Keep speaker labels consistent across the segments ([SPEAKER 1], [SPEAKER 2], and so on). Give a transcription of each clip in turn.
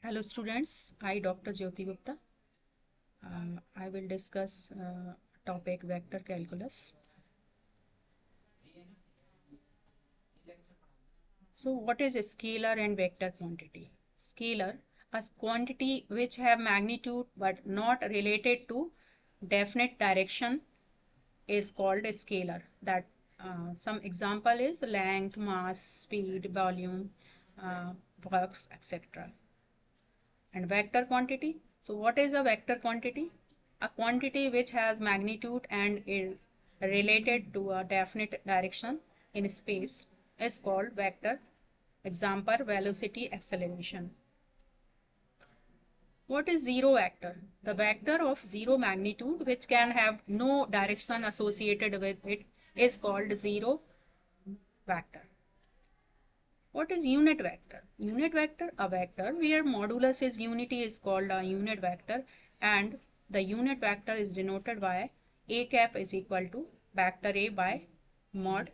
[SPEAKER 1] Hello students, I Dr. Jyoti Gupta. I will discuss topic vector calculus. So what is a scalar and vector quantity? Scalar, a quantity which have magnitude but not related to definite direction is called a scalar. That some example is length, mass, speed, volume, works, etc. And vector quantity. So what is a vector quantity? A quantity which has magnitude and is related to a definite direction in space is called vector. Example, velocity, acceleration. What is zero vector? The vector of zero magnitude which can have no direction associated with it is called zero vector. What is unit vector? Unit vector, a vector where modulus is unity is called a unit vector, and the unit vector is denoted by a cap is equal to vector A by mod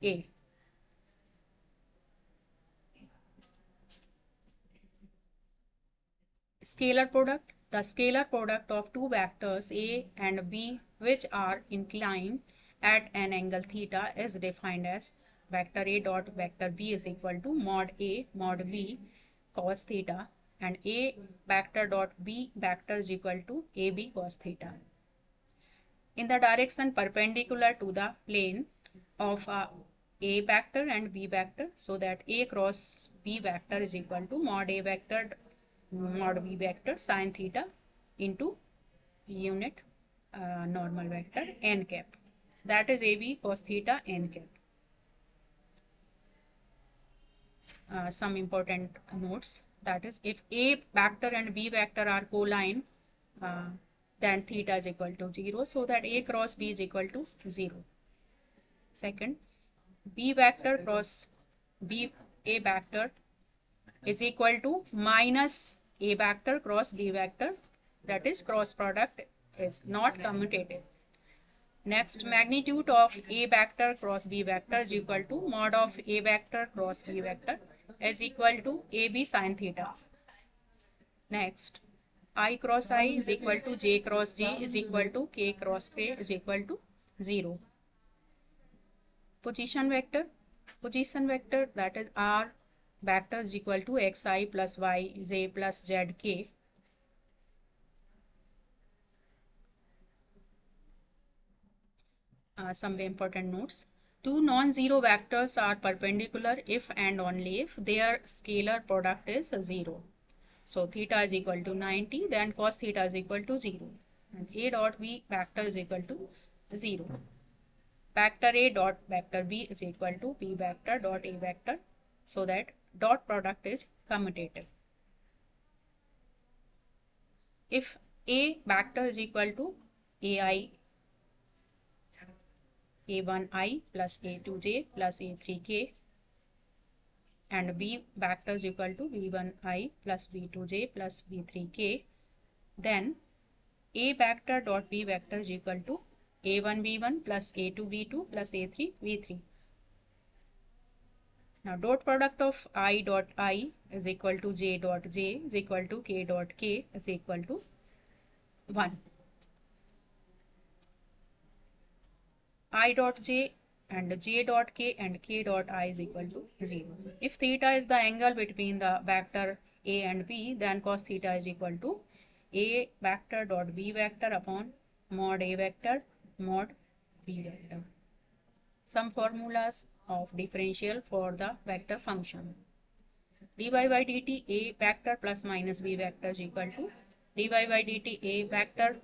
[SPEAKER 1] A. Scalar product. The scalar product of two vectors A and B which are inclined at an angle theta is defined as vector A dot vector B is equal to mod A mod B cos theta, and A vector dot B vector is equal to AB cos theta. In the direction perpendicular to the plane of A vector and B vector, so that A cross B vector is equal to mod A vector mod B vector sine theta into unit normal vector n cap. So that is AB cos theta n cap. Some important notes, that is if A vector and B vector are colline, then theta is equal to 0, so that A cross B is equal to 0. Second, B vector cross B A vector is equal to minus A vector cross B vector, that is cross product is not commutative. Next, magnitude of A vector cross B vector is equal to mod of A vector cross B vector is equal to AB sine theta. Next, I cross I is equal to J cross J is equal to K cross K is equal to 0. Position vector. Position vector, that is R vector is equal to xi plus yj plus zk. Some important notes. Two non-zero vectors are perpendicular if and only if their scalar product is 0. So theta is equal to 90, then cos theta is equal to 0. And A dot B vector is equal to 0. Vector A dot vector B is equal to B vector dot A vector, so that dot product is commutative. If A vector is equal to AI A1I plus A2J plus A3K, and B vector is equal to B1I plus B2J plus B3K, then A vector dot B vector is equal to A1B1 plus A2B2 plus A3B3. Now dot product of I dot I is equal to J dot J is equal to K dot K is equal to 1. I dot J and J dot K and K dot I is equal to 0. If theta is the angle between the vector A and B, then cos theta is equal to A vector dot B vector upon mod A vector mod B vector. Some formulas of differential for the vector function. dy by dt A vector plus minus B vector is equal to dy by dt A vector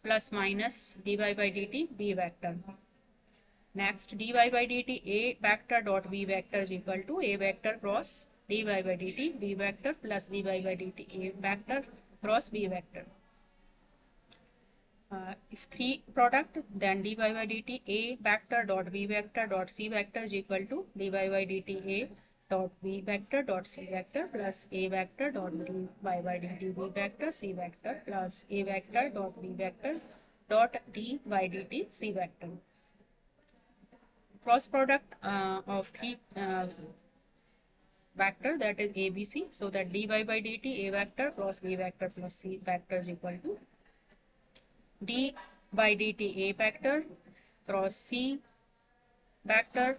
[SPEAKER 1] plus minus dy by dt B vector. Next, dy by dt A vector dot B vector is equal to A vector cross dy by dt B vector plus dy by dt A vector cross B vector. If three product, then dy by dt A vector dot B vector dot C vector is equal to dy by dt A dot B vector dot C vector plus A vector dot dy by dt B vector C vector plus A vector dot B vector dot d by dt C vector. Cross product of three vector, that is ABC. So that dy by dt A vector cross B vector plus C vector is equal to d by dt A vector cross C vector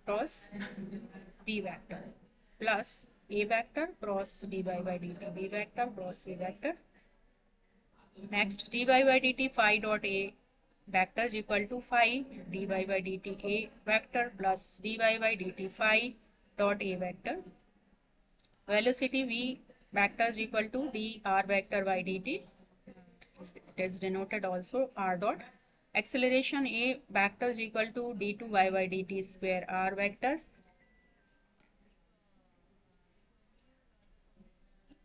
[SPEAKER 1] cross B vector plus A vector cross dy by dt B vector cross C vector. Next, dy by dt phi dot A vector is equal to phi dy by dt A vector plus dy by dt phi dot A vector. Velocity v vector is equal to dr vector by dt. It is denoted also r dot. Acceleration A vector is equal to d2y by dt square r vector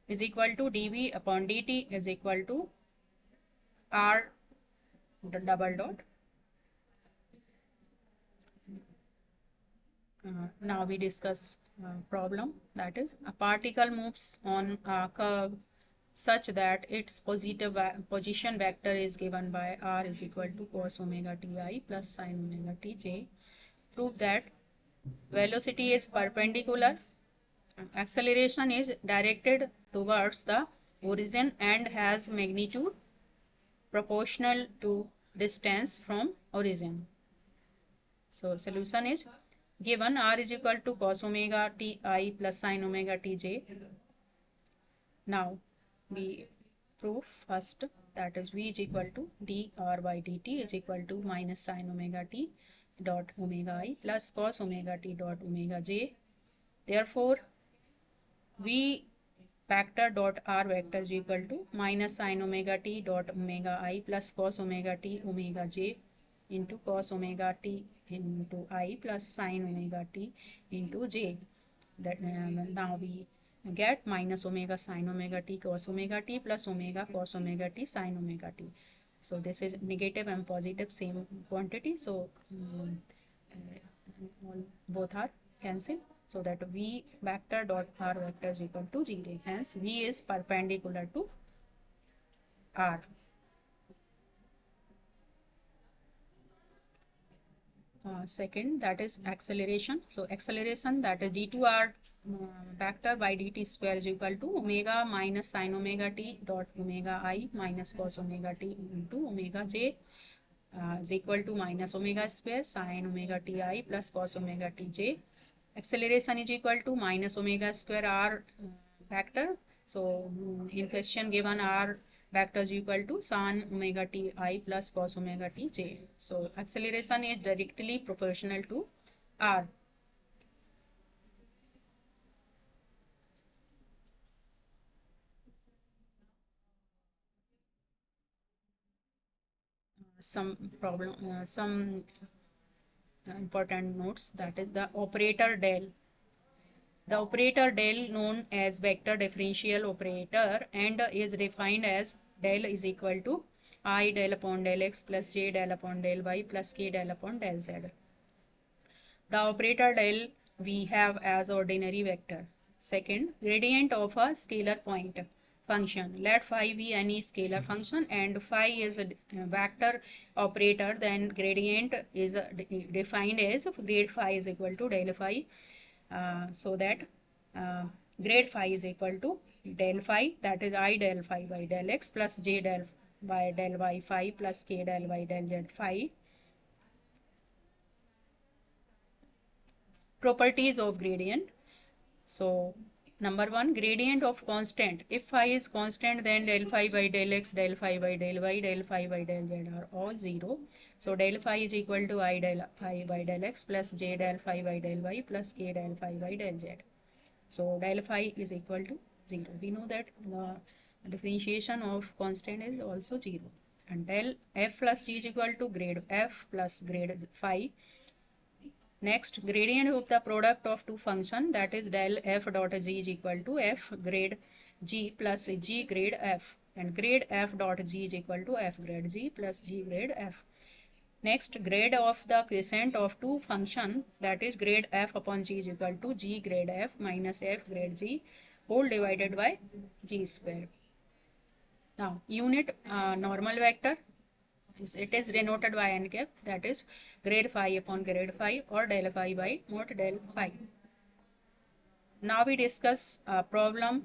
[SPEAKER 1] is equal to dv upon dt is equal to r double dot. Now we discuss problem, that is a particle moves on a curve such that its position vector is given by r is equal to cos omega ti plus sin omega tj. Prove that velocity is perpendicular, acceleration is directed towards the origin and has magnitude proportional to distance from origin. So solution is given r is equal to cos omega ti plus sin omega tj. Now we prove first, that is v is equal to dr by dt is equal to minus sin omega t dot omega I plus cos omega t dot omega j. Therefore v vector dot r vector is equal to minus sin omega t dot omega I plus cos omega t omega j into cos omega t into I plus sin omega t into j. That now we get minus omega sin omega t cos omega t plus omega cos omega t sin omega t. So this is negative and positive same quantity, so both are cancelled, so that v vector dot r vector is equal to 0. Hence v is perpendicular to r. Second, that is acceleration. So acceleration, that is d2r vector by dt square is equal to omega minus sin omega t dot omega I minus cos omega t into omega j is equal to minus omega square sin omega ti plus cos omega tj. Acceleration is equal to minus omega square r vector. So in question given r vector is equal to sin omega ti plus cos omega tj. So acceleration is directly proportional to r. Some important notes, that is the operator del. The operator del, known as vector differential operator, and is defined as del is equal to I del upon del x plus j del upon del y plus k del upon del z. The operator del we have as ordinary vector. Second, gradient of a scalar point function. Let phi be any scalar function and phi is a vector operator, then gradient is defined as grade phi is equal to del phi. So that grade phi is equal to del phi, that is I del phi by del x plus j del by del y phi plus k del y del z phi. Properties of gradient. So number one, gradient of constant. If phi is constant, then del phi by del x, del phi by del y, del phi by del z are all 0. So del phi is equal to I del phi by del x plus j del phi by del y plus k del phi by del z. So del phi is equal to 0. We know that the differentiation of constant is also 0. And del f plus g is equal to grade f plus grade phi. Next, gradient of the product of two functions, that is del f dot g is equal to f grade g plus g grade f, and grade f dot g is equal to f grade g plus g grade f. Next, grade of the crescent of two functions, that is grade f upon g is equal to g grade f minus f grade g whole divided by g square. Now, unit normal vector, it is denoted by n cap, that is grade phi upon grade phi or del phi by mod del phi. Now we discuss a problem,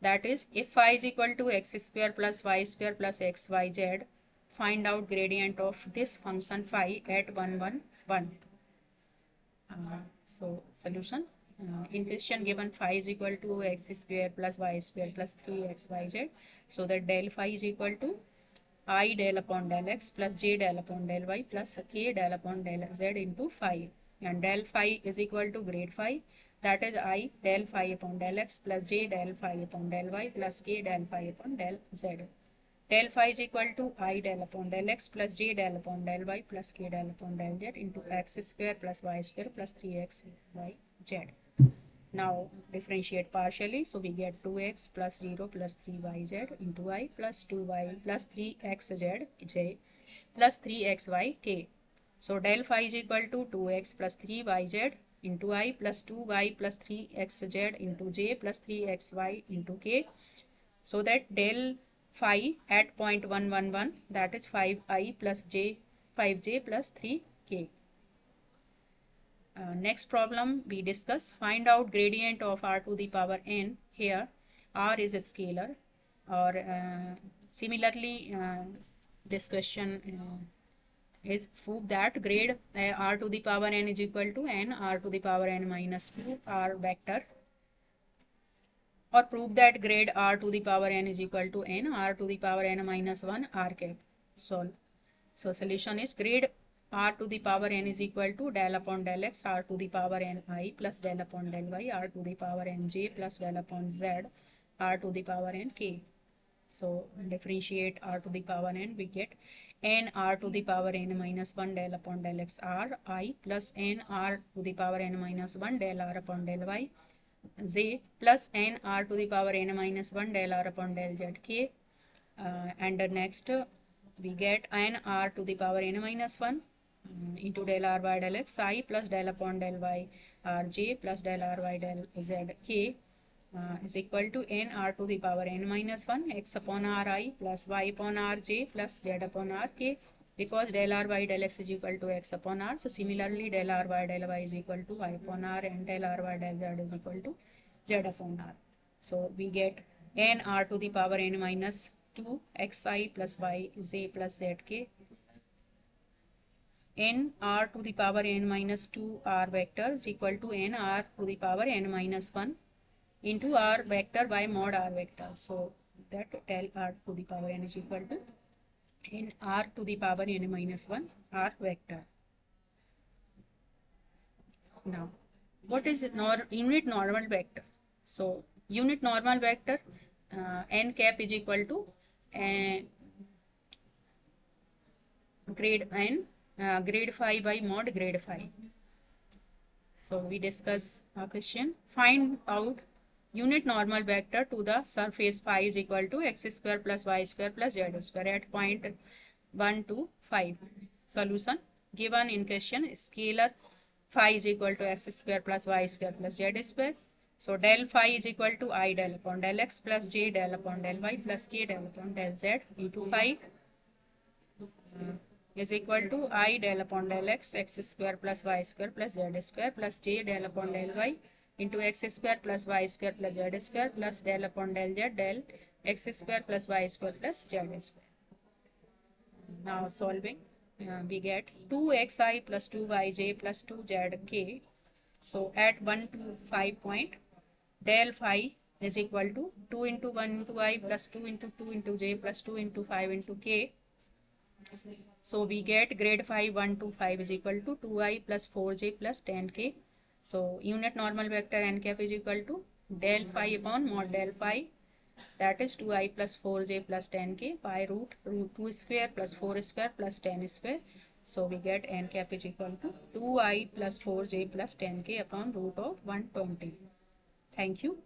[SPEAKER 1] that is, if phi is equal to x square plus y square plus xyz, find out gradient of this function phi at 1, 1, 1. So solution, in question given phi is equal to x square plus y square plus 3xyz, so that del phi is equal to I del upon del x plus j del upon del y plus k del upon del z into phi, and del phi is equal to grade phi, that is I del phi upon del x plus j del phi upon del y plus k del phi upon del z. Del phi is equal to I del upon del x plus j del upon del y plus k del upon del z into x square plus y square plus 3xyz. Now differentiate partially, so we get 2x plus 0 plus 3yz into I plus 2y plus 3xz j plus 3xy k. So del phi is equal to 2x plus 3yz into I plus 2y plus 3xz into j plus 3xy into k. So that del phi at point 111, that is 5i plus j 5j plus 3k. Next problem we discuss, find out gradient of r to the power n. Here r is a scalar, or similarly this question is prove that grade r to the power n is equal to n r to the power n minus 2 r vector, or prove that grade r to the power n is equal to n r to the power n minus 1 r cap. Solve. So solution is grade r to the power n is equal to del upon del x r to the power n I plus del upon del y r to the power n j plus del upon z r to the power n k. So differentiate r to the power n, we get n r to the power n minus 1 del upon del x r I plus n r to the power n minus 1 del r upon del y z plus n r to the power n minus 1 del r upon del z k. And next we get n r to the power n minus 1 into del r by del x I plus del upon del y r j plus del r by del z k is equal to n r to the power n minus 1 x upon r I plus y upon r j plus z upon r k, because del r by del x is equal to x upon r. So similarly del r by del y is equal to y upon r, and del r by del z is equal to z upon r. So we get n r to the power n minus 2 xi plus y z plus z k, n r to the power n minus 2 r vector is equal to n r to the power n minus 1 into r vector by mod r vector. So that del r to the power n is equal to n r to the power n minus 1 r vector. Now what is unit normal vector? So unit normal vector n cap is equal to grade n grade phi by mod grade phi. So we discuss a question, find out unit normal vector to the surface phi is equal to x square plus y square plus z square at point 1 to 5. Solution, given in question scalar phi is equal to x square plus y square plus z square. So del phi is equal to I del upon del x plus j del upon del y plus k del upon del z into phi is equal to I del upon del x square plus y square plus z square plus j del upon del y into x square plus y square plus z square plus del upon del z del x square plus y square plus z square. Now solving, we get 2xi plus 2yj plus 2zk. So at 1 to 5 point, del phi is equal to 2 into 1 into I plus 2 into 2 into j plus 2 into 5 into k. So we get grade phi 1 to 5 is equal to 2i plus 4j plus 10k. So unit normal vector n cap is equal to del phi upon mod del phi, that is 2i plus 4j plus 10k by root 2 square plus 4 square plus 10 square. So we get n cap is equal to 2i plus 4j plus 10k upon root of 120. Thank you.